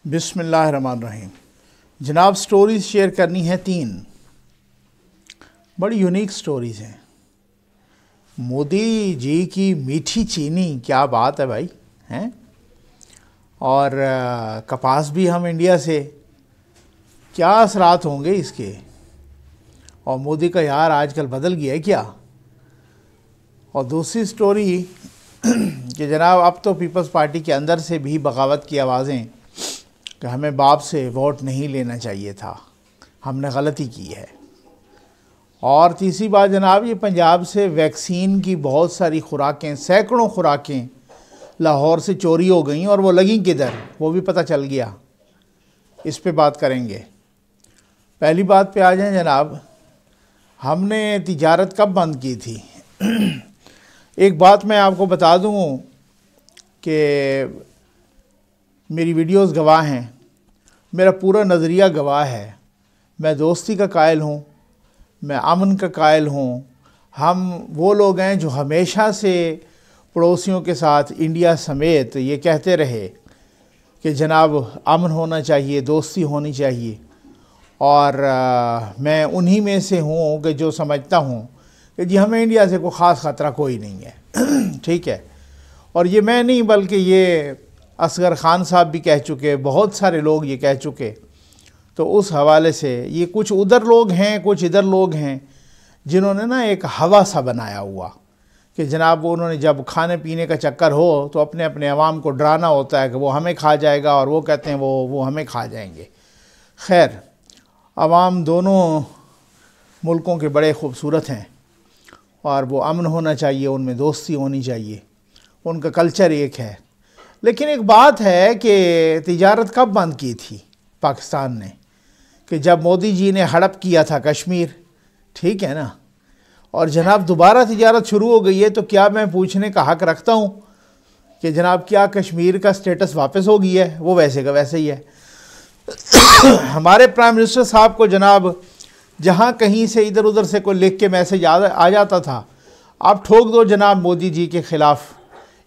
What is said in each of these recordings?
बिस्मिल्लाहिर्रहमानिर्रहीम। जनाब, stories share करनी है 3 बड़ी यूनिक स्टोरीज़ हैं। मोदी जी की मीठी चीनी, क्या बात है भाई, हैं। और कपास भी हम इंडिया से, क्या असरात होंगे इसके। और मोदी का यार आजकल बदल गया है क्या। और दूसरी स्टोरी कि जनाब अब तो पीपल्स पार्टी के अंदर से भी बगावत की आवाज़ें कि हमें बाप से वोट नहीं लेना चाहिए था, हमने गलती की है। और तीसरी बात जनाब, ये पंजाब से वैक्सीन की बहुत सारी खुराकें, सैकड़ों खुराकें लाहौर से चोरी हो गई और वो लगी किधर, वो भी पता चल गया। इस पे बात करेंगे। पहली बात पे आ जाएं जनाब, हमने तिजारत कब बंद की थी। एक बात मैं आपको बता दूं कि मेरी वीडियोस गवाह हैं, मेरा पूरा नज़रिया गवाह है। मैं दोस्ती का कायल हूँ, मैं अमन का कायल हूँ। हम वो लोग हैं जो हमेशा से पड़ोसियों के साथ इंडिया समेत ये कहते रहे कि जनाब अमन होना चाहिए, दोस्ती होनी चाहिए। और मैं उन्हीं में से हूँ कि जो समझता हूँ कि जी हमें इंडिया से कोई ख़ास ख़तरा कोई नहीं है। ठीक है। और ये मैं नहीं बल्कि ये असगर ख़ान साहब भी कह चुके, बहुत सारे लोग ये कह चुके। तो उस हवाले से ये कुछ उधर लोग हैं, कुछ इधर लोग हैं जिन्होंने ना एक हवा सा बनाया हुआ कि जनाब वो उन्होंने जब खाने पीने का चक्कर हो तो अपने अपने अवाम को डराना होता है कि वो हमें खा जाएगा, और वो कहते हैं वो हमें खा जाएंगे। खैर, अवाम दोनों मुल्कों के बड़े खूबसूरत हैं और वो अमन होना चाहिए, उनमें दोस्ती होनी चाहिए, उनका कल्चर एक है। लेकिन एक बात है कि तिजारत कब बंद की थी पाकिस्तान ने, कि जब मोदी जी ने हड़प किया था कश्मीर, ठीक है ना। और जनाब दोबारा तिजारत शुरू हो गई है, तो क्या मैं पूछने का हक़ रखता हूँ कि जनाब क्या कश्मीर का स्टेटस वापस हो गया है। वो वैसे का वैसे ही है। हमारे प्राइम मिनिस्टर साहब को जनाब जहाँ कहीं से इधर उधर से कोई लिख के मैसेज आ जाता था, आप ठोक दो जनाब मोदी जी के ख़िलाफ़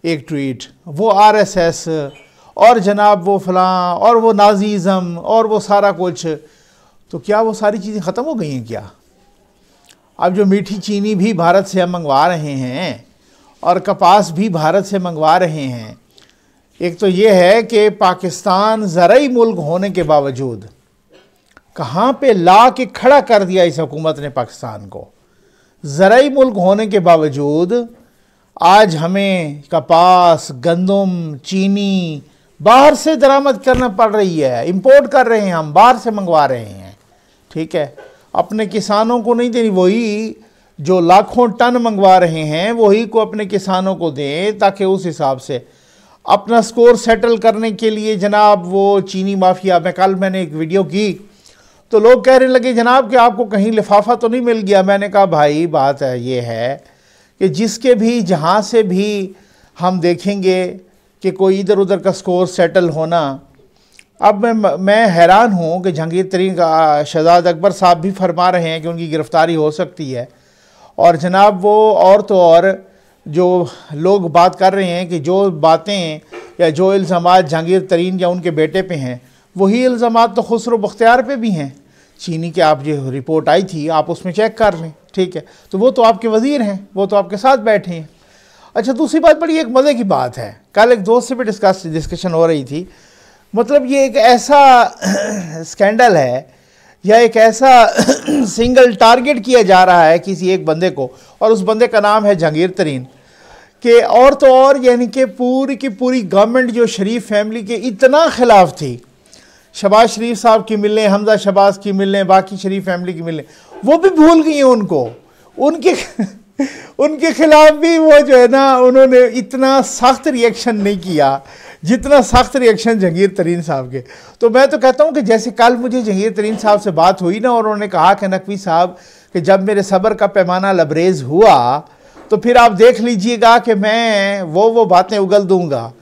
एक ट्वीट, वो आरएसएस और जनाब वो फ़लाँ और वो नाज़ीज़म और वो सारा कुछ। तो क्या वो सारी चीज़ें ख़त्म हो गई हैं क्या। अब जो मीठी चीनी भी भारत से हम मंगवा रहे हैं और कपास भी भारत से मंगवा रहे हैं। एक तो ये है कि पाकिस्तान ज़राई मुल्क होने के बावजूद कहाँ पे ला के खड़ा कर दिया इस हुकूमत ने पाकिस्तान को। ज़राई मुल्क होने के बावजूद आज हमें कपास, गंदम, चीनी बाहर से दरामद करना पड़ रही है, इंपोर्ट कर रहे हैं हम, बाहर से मंगवा रहे हैं। ठीक है। अपने किसानों को नहीं देनी, वही जो लाखों टन मंगवा रहे हैं वही को अपने किसानों को दें, ताकि उस हिसाब से अपना स्कोर सेटल करने के लिए जनाब वो चीनी माफिया। मैंने एक वीडियो की तो लोग कहने लगे जनाब कि आपको कहीं लिफाफा तो नहीं मिल गया। मैंने कहा भाई बात है ये है कि जिसके भी जहाँ से भी हम देखेंगे कि कोई इधर उधर का स्कोर सेटल होना। अब मैं हैरान हूँ कि जहांगीर तरीन का शहजाद अकबर साहब भी फरमा रहे हैं कि उनकी गिरफ़्तारी हो सकती है। और जनाब वो और तो और जो लोग बात कर रहे हैं कि जो बातें या जो इल्ज़ामात जहांगीर तरीन या उनके बेटे पे हैं, वही इल्ज़ामात तो खुसरो बख्तियार पे भी हैं। चीनी के आप जो रिपोर्ट आई थी आप उसमें चेक कर लें। ठीक है। तो वो तो आपके वज़ीर हैं, वो तो आपके साथ बैठे हैं। अच्छा, दूसरी बात बड़ी एक मज़े की बात है, कल एक दोस्त से भी डिस्कशन हो रही थी। मतलब ये एक ऐसा स्कैंडल है या एक ऐसा सिंगल टारगेट किया जा रहा है किसी एक बंदे को, और उस बंदे का नाम है जहांगीर तरीन, कि और तो और यानी कि पूरी की पूरी गवर्नमेंट जो शरीफ फैमिली के इतना ख़िलाफ़ थी, शहबाज शरीफ साहब की मिलने, हमजा शहबाज की मिलने, बाकी शरीफ फैमिली की मिलने, वो भी भूल गई हैं उनको। उनके ख़िलाफ़ भी वो जो है ना, उन्होंने इतना सख्त रिएक्शन नहीं किया जितना सख्त रिएक्शन जहांगीर तरीन साहब के। तो मैं तो कहता हूँ कि जैसे कल मुझे जहांगीर तरीन साहब से बात हुई ना, और उन्होंने कहा कि नकवी साहब कि जब मेरे सब्र का पैमाना लबरेज़ हुआ तो फिर आप देख लीजिएगा कि मैं वो बातें उगल दूँगा।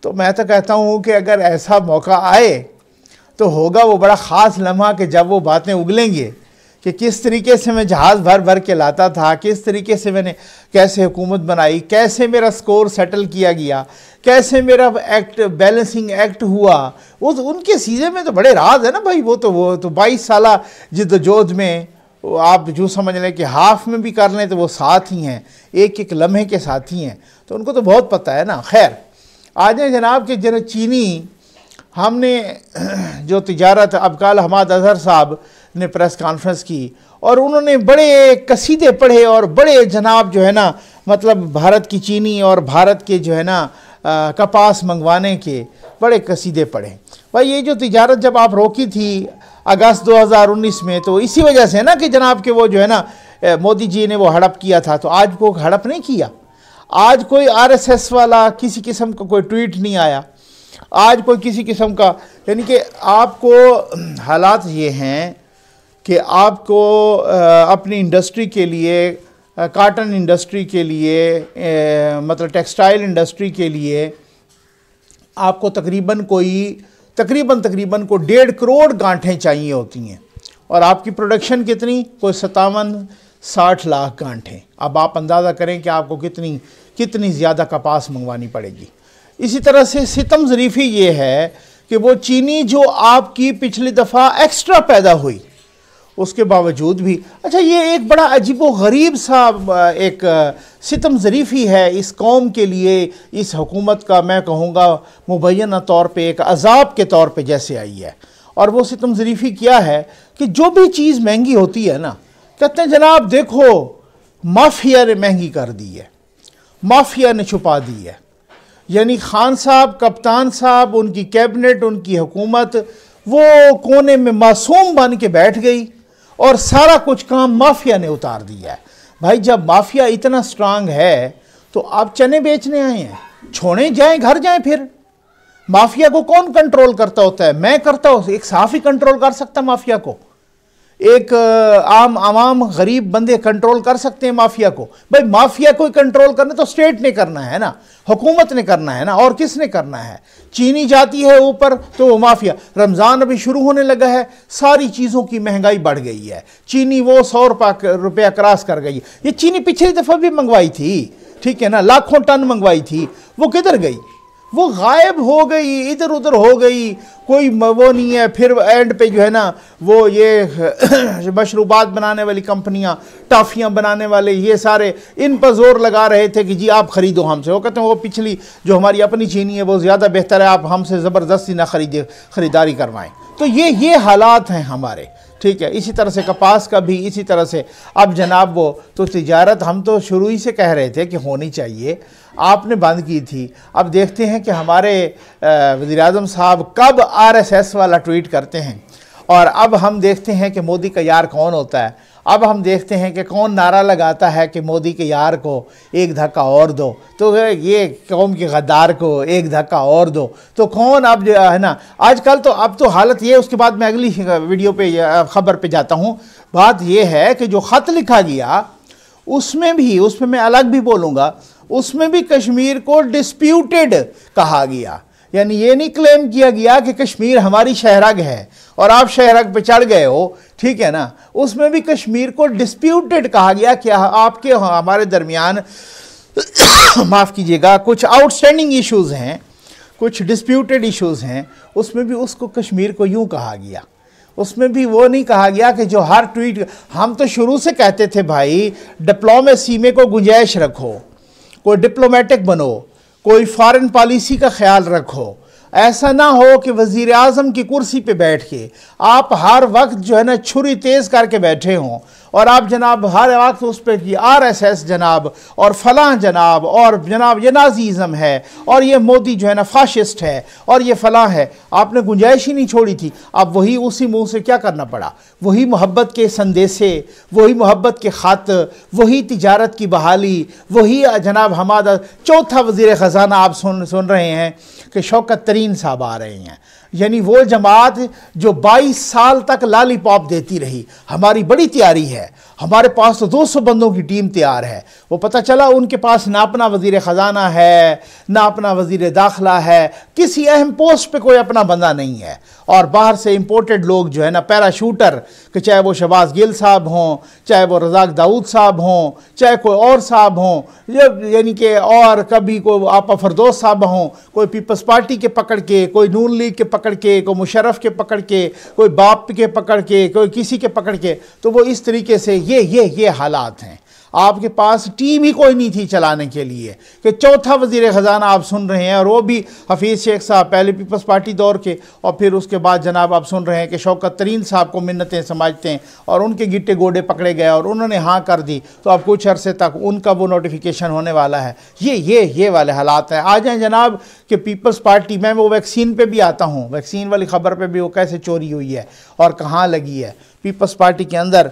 तो मैं तो कहता हूँ कि अगर ऐसा मौका आए तो होगा वो बड़ा ख़ास लम्हा कि जब वो बातें उगलेंगे कि किस तरीके से मैं जहाज़ भर भर के लाता था, किस तरीके से मैंने कैसे हुकूमत बनाई, कैसे मेरा स्कोर सेटल किया गया, कैसे मेरा एक्ट बैलेंसिंग एक्ट हुआ। वो तो उनके सीज़न में तो बड़े राज है ना भाई। वो तो 22 साल जिद्दोजहद में आप जो समझ लें कि हाफ में भी कर लें तो वो साथ ही हैं, एक एक लम्हे के साथ ही हैं, तो उनको तो बहुत पता है ना। खैर आ जाए जनाब के जरा चीनी, हमने जो तिजारत, अब कल हमाद अजहर साहब ने प्रेस कॉन्फ्रेंस की और उन्होंने बड़े कसीदे पढ़े और बड़े जनाब जो है ना, मतलब भारत की चीनी और भारत के जो है ना कपास मंगवाने के बड़े कसीदे पढ़े। भाई ये जो तिजारत जब आप रोकी थी अगस्त 2019 में, तो इसी वजह से ना कि जनाब के वो जो है ना मोदी जी ने वो हड़प किया था। तो आज को हड़प नहीं किया, आज कोई आरएसएस वाला किसी किस्म का कोई ट्वीट नहीं आया, आज कोई किसी किस्म का, यानी कि आपको हालात ये हैं कि आपको अपनी इंडस्ट्री के लिए, कॉटन इंडस्ट्री के लिए, मतलब टेक्सटाइल इंडस्ट्री के लिए आपको तकरीबन को 1.5 करोड़ गांठें चाहिए होती हैं और आपकी प्रोडक्शन कितनी, कोई 57-60 लाख गांठें। अब आप अंदाज़ा करें कि आपको कितनी ज़्यादा कपास मंगवानी पड़ेगी। इसी तरह से सितम ज़रीफ़ी ये है कि वो चीनी जो आपकी पिछली दफ़ा एक्स्ट्रा पैदा हुई उसके बावजूद भी, अच्छा ये एक बड़ा अजीबो गरीब सा एक सितम ज़रीफ़ी है इस कौम के लिए, इस हुकूमत का मैं कहूँगा मुबैना तौर पे एक अजाब के तौर पे जैसे आई है। और वो सितम ज़रीफ़ी क्या है कि जो भी चीज़ महंगी होती है ना, कहते हैं जनाब देखो माफिया ने महंगी कर दी है, माफिया ने छुपा दी है। यानी खान साहब, कप्तान साहब, उनकी कैबिनेट, उनकी हुकूमत वो कोने में मासूम बन के बैठ गई और सारा कुछ काम माफिया ने उतार दिया है। भाई जब माफिया इतना स्ट्रांग है तो आप चने बेचने आए हैं, छोड़े जाएं, घर जाएं। फिर माफिया को कौन कंट्रोल करता होता है? मैं करता हूँ। एक साफ ही कंट्रोल कर सकता माफिया को, एक आवाम गरीब बंदे कंट्रोल कर सकते हैं माफिया को। भाई माफिया को कंट्रोल करना तो स्टेट ने करना है ना, हुकूमत ने करना है ना, और किसने करना है? चीनी जाती है ऊपर तो वो माफिया। रमज़ान अभी शुरू होने लगा है, सारी चीज़ों की महंगाई बढ़ गई है, चीनी वो 100 रुपया क्रॉस कर गई। ये चीनी पिछली दफ़ा भी मंगवाई थी, ठीक है ना, लाखों टन मंगवाई थी, वो किधर गई? वो गायब हो गई, इधर उधर हो गई, कोई वो नहीं है। फिर एंड पे जो है ना वो ये मशरूबात बनाने वाली कंपनियां, टॉफ़ियां बनाने वाले, ये सारे इन पर जोर लगा रहे थे कि जी आप ख़रीदो हमसे। वो कहते हैं वो पिछली जो हमारी अपनी चीनी है वो ज़्यादा बेहतर है, आप हमसे ज़बरदस्ती ना ख़रीदारी करवाएं। तो ये हालात हैं हमारे, ठीक है। इसी तरह से कपास का भी इसी तरह से। अब जनाब वो तो तिजारत हम तो शुरू ही से कह रहे थे कि होनी चाहिए, आपने बंद की थी। अब देखते हैं कि हमारे वज़ीर-ए-आज़म साहब कब आरएसएस वाला ट्वीट करते हैं, और अब हम देखते हैं कि मोदी का यार कौन होता है। अब हम देखते हैं कि कौन नारा लगाता है कि मोदी के यार को एक धक्का और दो, तो ये कौम के गद्दार को एक धक्का और दो, तो कौन अब जो है ना आजकल तो अब तो हालत ये। उसके बाद मैं अगली वीडियो पे ख़बर पे जाता हूँ। बात ये है कि जो ख़त लिखा गया उसमें मैं अलग भी बोलूँगा, उसमें भी कश्मीर को डिस्प्यूटेड कहा गया। यानी ये नहीं क्लेम किया गया कि कश्मीर हमारी शहरग है और आप शहरग पे चढ़ गए हो, ठीक है ना। उसमें भी कश्मीर को डिस्प्यूटेड कहा गया कि आपके हमारे दरमियान माफ़ कीजिएगा कुछ आउटस्टैंडिंग इश्यूज़ हैं, कुछ डिस्प्यूटेड इश्यूज़ हैं। उसमें भी उसको कश्मीर को यूँ कहा गया। उसमें भी वो नहीं कहा गया कि जो हर ट्वीट, हम तो शुरू से कहते थे भाई डिप्लोमेसी में कोई गुंजाइश रखो, कोई डिप्लोमेटिक बनो, कोई फॉरेन पॉलिसी का ख्याल रखो। ऐसा ना हो कि वज़ीर आज़म की कुर्सी पे बैठ के आप हर वक्त जो है ना छुरी तेज़ करके बैठे हों और आप जनाब हर वक्त उस पर कि आरएसएस जनाब और फलां जनाब और जनाब ये नाज़ीज़म है और ये मोदी जो है ना फाशिस्ट है और ये फलां है। आपने गुंजाइश ही नहीं छोड़ी थी। अब वही उसी मुंह से क्या करना पड़ा, वही मोहब्बत के संदेशे, वही मोहब्बत के ख़त, वही तिजारत की बहाली, वही जनाब हमारा चौथा वज़ीर ख़ज़ाना आप सुन रहे हैं कि शौकत तरीन साहब आ रहे हैं। यानी वो जमात जो 22 साल तक लॉलीपॉप देती रही, हमारी बड़ी तैयारी है, हमारे पास तो 200 बंदों की टीम तैयार है, वो पता चला उनके पास ना अपना वज़ीर ख़जाना है, ना अपना वज़ीर दाखिला है, किसी अहम पोस्ट पे कोई अपना बंदा नहीं है, और बाहर से इंपोर्टेड लोग जो है ना पैराशूटर, कि चाहे वो शहबाज गिल साहब हों, चाहे वो रज़ाक दाऊद साहब हों, चाहे कोई और साहब हों, यानी कि और कभी कोई आपा फरदौस साहब हों, कोई पीपल्स पार्टी के पकड़ के, कोई नून लीग के पकड़ के, कोई मुशर्रफ के पकड़ के, कोई बाप के पकड़ के, कोई किसी के पकड़ के, तो वो इस तरीके से ये हालात हैं। आपके पास टीम ही कोई नहीं थी चलाने के लिए, कि चौथा वज़ीर ख़जाना आप सुन रहे हैं, और वो भी हफीज़ शेख साहब, पहले पीपल्स पार्टी दौर के, और फिर उसके बाद जनाब आप सुन रहे हैं कि शौकत तरीन साहब को मिन्नतें समझते हैं, और उनके गिट्टे गोडे पकड़े गए और उन्होंने हाँ कर दी, तो अब कुछ अरसे तक उनका वो नोटिफिकेशन होने वाला है। ये वाले हालात हैं। आ जाएँ जनाब कि पीपल्स पार्टी, मैं वो वैक्सीन पर भी आता हूँ, वैक्सीन वाली ख़बर पर भी वो कैसे चोरी हुई है और कहाँ लगी है पीपल्स पार्टी के अंदर।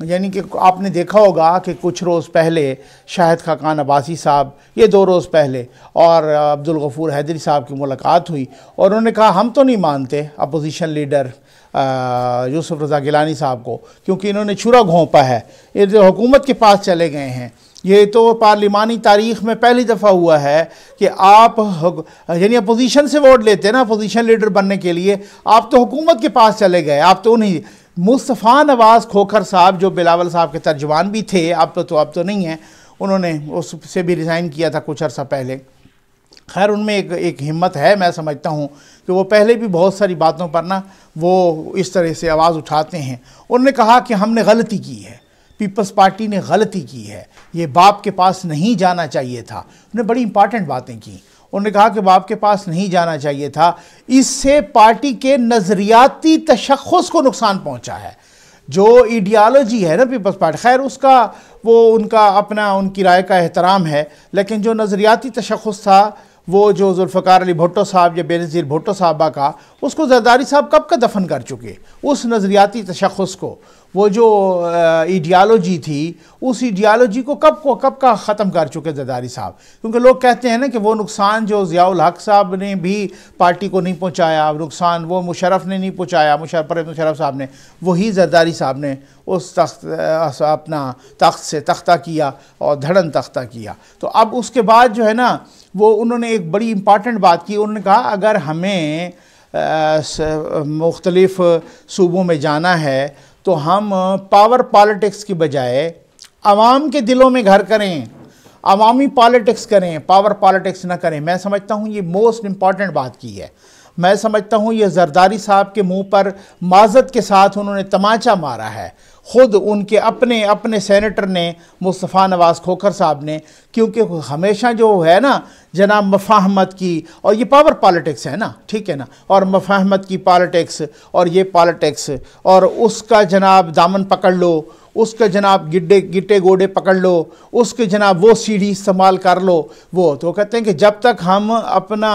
यानी कि आपने देखा होगा कि कुछ रोज़ पहले शाहिद खाकान अब्बासी साहब, ये 2 रोज़ पहले, और अब्दुल गफूर हैदरी साहब की मुलाकात हुई, और उन्होंने कहा हम तो नहीं मानते अपोजिशन लीडर यूसुफ रज़ा गिलानी साहब को, क्योंकि इन्होंने छुरा घोंपा है, ये जो हुकूमत के पास चले गए हैं। ये तो पार्लिमानी तारीख़ में पहली दफ़ा हुआ है कि आप यानी अपोजिशन से वोट लेते हैं ना अपोजिशन लीडर बनने के लिए, आप तो हुकूमत के पास चले गए, आप तो उन्हीं मुस्तफ़ा नवाज़ खोखर साहब जो बिलावल साहब के तर्जुमान भी थे, अब तो नहीं हैं, उन्होंने उससे भी रिज़ाइन किया था कुछ अर्सा पहले। खैर उनमें एक हिम्मत है, मैं समझता हूँ कि वो पहले भी बहुत सारी बातों पर ना वो इस तरह से आवाज़ उठाते हैं। उन्होंने कहा कि हमने गलती की है, पीपल्स पार्टी ने गलती की है, ये बाप के पास नहीं जाना चाहिए था। उन्होंने बड़ी इंपॉर्टेंट बातें की। उन्होंने कहा कि बाप के पास नहीं जाना चाहिए था, इससे पार्टी के नज़रियाती तशख़्ख़ुस को नुकसान पहुंचा है। जो आइडियालॉजी है ना पीपल्स पार्टी, खैर उसका वो उनका अपना उनकी राय का एहतराम है, लेकिन जो नज़रियाती तशख़्ख़ुस था वो जो जुल्फ़िकार अली भुट्टो साहब या बेनज़ीर भुट्टो साहबा का, उसको ज़रदारी साहब कब का दफन कर चुके। उस नज़रियाती तशख़्ख़ुस को, वो जो आइडियालॉजी थी, उस आइडियालॉजी को कब का ख़त्म कर चुके ज़रदारी साहब। क्योंकि लोग कहते हैं ना कि वो नुकसान जो ज़ियाउल हक़ साहब ने भी पार्टी को नहीं पहुँचाया, नुकसान वो मुशर्रफ ने नहीं पहुँचाया, मुशर्रफ साहब ने, वही ज़रदारी साहब ने उस अपना तख्त से तख्ता किया और धड़न तख्ता किया। तो अब उसके बाद जो है ना वो उन्होंने एक बड़ी इम्पॉर्टेंट बात की। उन्होंने कहा अगर हमें मुख्तलिफ़ सूबों में जाना है तो हम पावर पॉलिटिक्स की बजाय आवाम के दिलों में घर करें, अवामी पॉलिटिक्स करें, पावर पॉलिटिक्स ना करें। मैं समझता हूँ ये मोस्ट इम्पॉर्टेंट बात की है। मैं समझता हूँ ये जरदारी साहब के मुंह पर माज़त के साथ उन्होंने तमाचा मारा है, ख़ुद उनके अपने सेनेटर ने, मुस्तफ़ा नवाज़ खोखर साहब ने, क्योंकि हमेशा जो है ना जनाब मफाहमत की, और ये पावर पॉलिटिक्स है ना, ठीक है ना, और मफाहमत की पॉलिटिक्स और ये पॉलिटिक्स, और उसका जनाब दामन पकड़ लो, उसका जनाब गिट्टे गोडे पकड़ लो, उसके जनाब वो सीढ़ी इस्तेमाल कर लो। वो तो कहते हैं कि जब तक हम अपना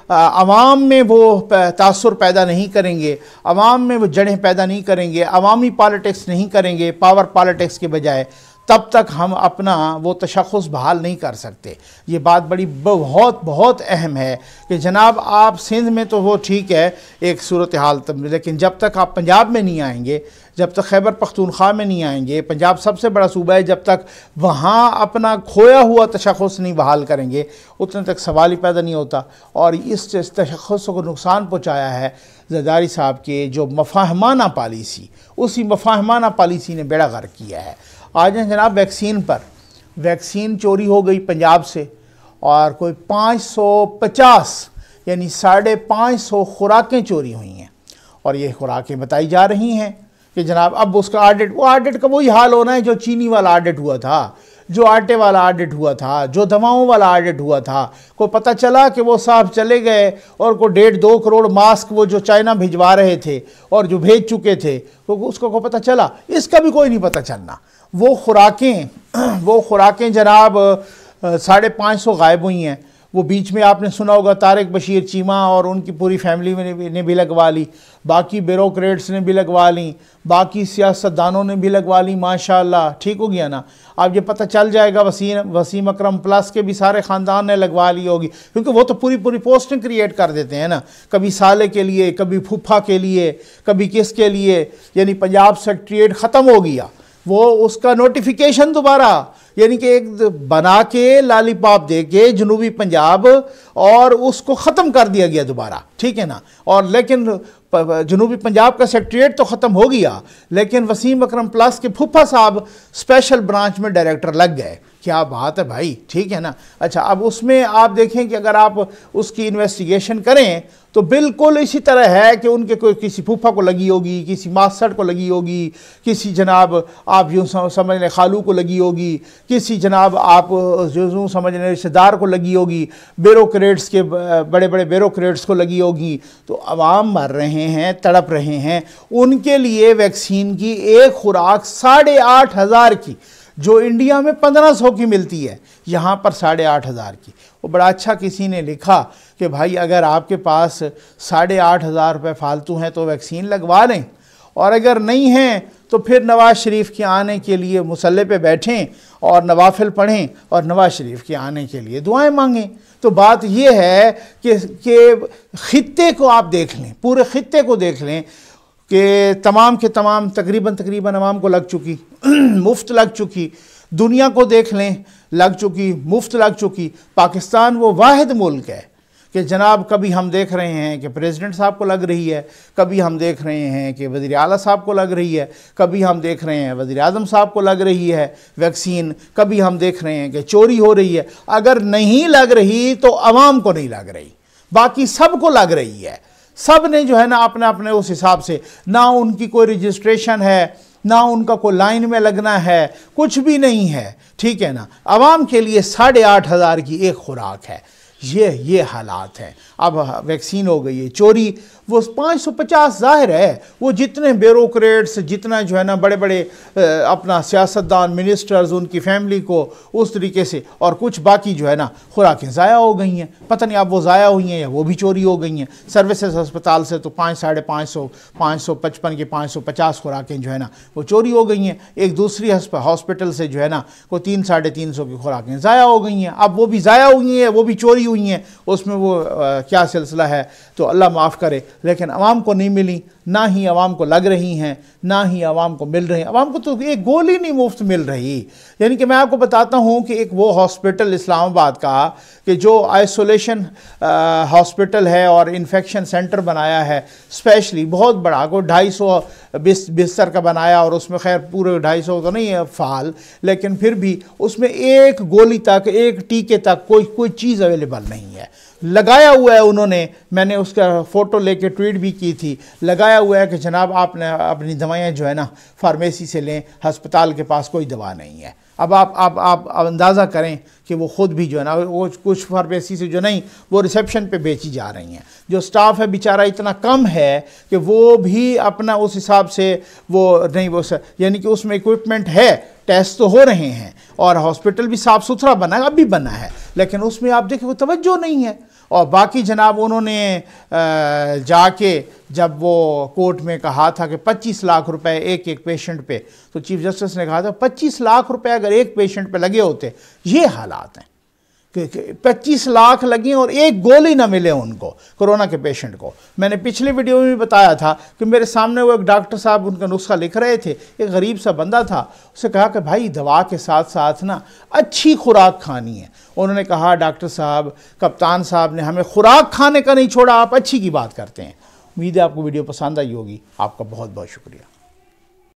आवाम में वो तासुर पैदा नहीं करेंगे, आवाम में वो जड़ें पैदा नहीं करेंगे, अवामी पॉलिटिक्स नहीं करेंगे पावर पॉलिटिक्स के बजाय, तब तक हम अपना वो तशख़्ख़ुस बहाल नहीं कर सकते। ये बात बड़ी बहुत अहम है कि जनाब आप सिंध में तो वो ठीक है एक सूरत हाल, लेकिन जब तक आप पंजाब में नहीं आएंगे, जब तक खैबर पख्तूनख्वा में नहीं आएंगे, पंजाब सबसे बड़ा सूबा है, जब तक वहाँ अपना खोया हुआ तशख़्ख़ुस नहीं बहाल करेंगे उतने तक सवाल ही पैदा नहीं होता। और इस तशख़्ख़ुस को नुकसान पहुँचाया है ज़रदारी साहब के जो मफाहमाना पॉलिसी, उसी मफाहमाना पॉलिसी ने बेड़ा गर्क किया है। आ जाए जनाब वैक्सीन पर। वैक्सीन चोरी हो गई पंजाब से, और कोई 550 यानी 550 खुराकें चोरी हुई हैं, और ये खुराकें बताई जा रही हैं कि जनाब अब उसका ऑडिट, वो ऑडिट का वही हाल होना है जो चीनी वाला ऑडिट हुआ था, जो आटे वाला ऑडिट हुआ था, जो दवाओं वाला ऑडिट हुआ था। को पता चला कि वो साहब चले गए और को 1.5-2 करोड़ मास्क वो जो चाइना भिजवा रहे थे और जो भेज चुके थे, तो उसको को पता चला, इसका भी कोई नहीं पता चलना। वो खुराकें जनाब 550 गायब हुई हैं। वो बीच में आपने सुना होगा तारिक बशीर चीमा और उनकी पूरी फैमिली ने भी लगवा ली, बाकी ब्यूरोक्रेट्स ने भी लगवा ली, बाकी सियासतदानों ने भी लगवा ली, माशाल्लाह, ठीक हो गया ना। अब ये पता चल जाएगा वसीम अकरम प्लस के भी सारे ख़ानदान ने लगवा ली होगी, क्योंकि वो तो पूरी पोस्टें क्रिएट कर देते हैं ना, कभी साले के लिए, कभी फूफा के लिए, कभी किसके लिए। यानी पंजाब सेक्रेटरीट ख़त्म हो गया, वो उसका नोटिफिकेशन दोबारा, यानी कि एक बना के लॉलीपॉप दे के जनूबी पंजाब और उसको ख़त्म कर दिया गया दोबारा, ठीक है ना। और लेकिन जनूबी पंजाब का सेक्रेटरीट तो ख़त्म हो गया, लेकिन वसीम अकरम प्लस के फूफा साहब स्पेशल ब्रांच में डायरेक्टर लग गए। क्या बात है भाई, ठीक है ना। अच्छा, अब उसमें आप देखें कि अगर आप उसकी इन्वेस्टिगेशन करें तो बिल्कुल इसी तरह है कि उनके कोई किसी फूफा को लगी होगी, किसी मास्टर को लगी होगी, किसी जनाब आप यूँ समझ लें खालू को लगी होगी, किसी जनाब आप यूँ समझ लें रिश्तेदार को लगी होगी, ब्यूरोक्रेट्स के बड़े बड़े ब्यूरोक्रेट्स को लगी होगी। तो अवाम मर रहे हैं, तड़प रहे हैं। उनके लिए वैक्सीन की एक खुराक 8,500 की, जो इंडिया में 1500 की मिलती है, यहाँ पर 8,500 की। वो बड़ा अच्छा किसी ने लिखा कि भाई अगर आपके पास 8,500 रुपये फालतू हैं तो वैक्सीन लगवा लें, और अगर नहीं हैं तो फिर नवाज़ शरीफ के आने के लिए मुसल्ले पे बैठें और नवाफिल पढ़ें और नवाज़ शरीफ के आने के लिए दुआएं मांगें। तो बात यह है कि खित्ते को आप देख लें, पूरे खित्ते को देख लें कि तमाम के तमाम तकरीबन अवाम को लग चुकी, मुफ्त लग चुकी। दुनिया को देख लें, लग चुकी, मुफ्त लग चुकी। पाकिस्तान वो वाहिद मुल्क है कि जनाब कभी हम देख रहे हैं कि प्रेसिडेंट साहब को लग रही है, कभी हम देख रहे हैं कि वज़ीर आला साहब को लग रही है, कभी हम देख रहे हैं वज़ीर आज़म साहब को लग रही है वैक्सीन, कभी हम देख रहे हैं कि चोरी हो रही है। अगर नहीं लग रही तो अवाम को नहीं लग रही, बाकी सबको लग रही है। सब ने जो है ना अपने अपने उस हिसाब से, ना उनकी कोई रजिस्ट्रेशन है, ना उनका कोई लाइन में लगना है, कुछ भी नहीं है, ठीक है ना। अवाम के लिए 8,500 की एक खुराक है। ये हालात हैं। अब वैक्सीन हो गई है, चोरी वो 550 ज़ाहिर है, वो जितने ब्यूरोक्रेट्स, जितना जो है ना बड़े बड़े अपना सियासतदान, मिनिस्टर्स, उनकी फैमिली को उस तरीके से, और कुछ बाकी जो है ना खुराकें ज़ाया हो गई हैं। पता नहीं अब वो ज़ाया हुई हैं या वो भी चोरी हो गई हैं। सर्विसेज अस्पताल से तो 500, 555 की 550 खुराकें जो है ना वो चोरी हो गई हैं। एक दूसरी हॉस्पिटल से जो है ना वो 300-350 की खुराकें ज़ाया हो गई हैं। अब वो भी ज़ाया हुई हैं, वो भी चोरी हुई हैं, उसमें वो क्या सिलसिला है तो अल्लाह माफ़ करे। लेकिन आवाम को नहीं मिली, ना ही आवाम को लग रही हैं, ना ही आवाम को मिल रही हैं। आवाम को तो एक गोली नहीं मुफ्त मिल रही। यानी कि मैं आपको बताता हूँ कि एक वो हॉस्पिटल इस्लामाबाद का कि जो आइसोलेशन हॉस्पिटल है और इन्फेक्शन सेंटर बनाया है स्पेशली, बहुत बड़ा, को 250 बिस्तर का बनाया, और उसमें खैर पूरे 250 तो नहीं है फ़ाल, लेकिन फिर भी उसमें एक गोली तक, एक टीके तक कोई चीज़ अवेलेबल नहीं है। लगाया हुआ है उन्होंने, मैंने उसका फ़ोटो लेके ट्वीट भी की थी, लगाया हुआ है कि जनाब आपने अपनी दवाएं जो है ना फार्मेसी से लें, हस्पताल के पास कोई दवा नहीं है। अब आप अंदाज़ा करें कि वो ख़ुद भी जो है ना, वो कुछ फार्मेसी से जो नहीं, वो रिसेप्शन पे बेची जा रही हैं। जो स्टाफ है बेचारा इतना कम है कि वो भी अपना उस हिसाब से वो नहीं, वो यानी कि उसमें इक्विपमेंट है, टेस्ट तो हो रहे हैं, और हॉस्पिटल भी साफ़ सुथरा बना है, अब भी बना है, लेकिन उसमें आप देखें वो तवज्जो नहीं है। और बाकी जनाब उन्होंने जाके जब वो कोर्ट में कहा था कि 25 लाख रुपए एक पेशेंट पे, तो चीफ जस्टिस ने कहा था 25 लाख रुपए अगर एक पेशेंट पे लगे होते, ये हालात हैं कि 25 लाख लगे और एक गोली ना मिले उनको, कोरोना के पेशेंट को। मैंने पिछले वीडियो में भी बताया था कि मेरे सामने वो एक डॉक्टर साहब उनका नुस्खा लिख रहे थे, एक गरीब सा बंदा था, उससे कहा कि भाई दवा के साथ साथ ना अच्छी खुराक खानी है। उन्होंने कहा डॉक्टर साहब, कप्तान साहब ने हमें खुराक खाने का नहीं छोड़ा, आप अच्छी की बात करते हैं। उम्मीद है आपको वीडियो पसंद आई होगी। आपका बहुत बहुत शुक्रिया।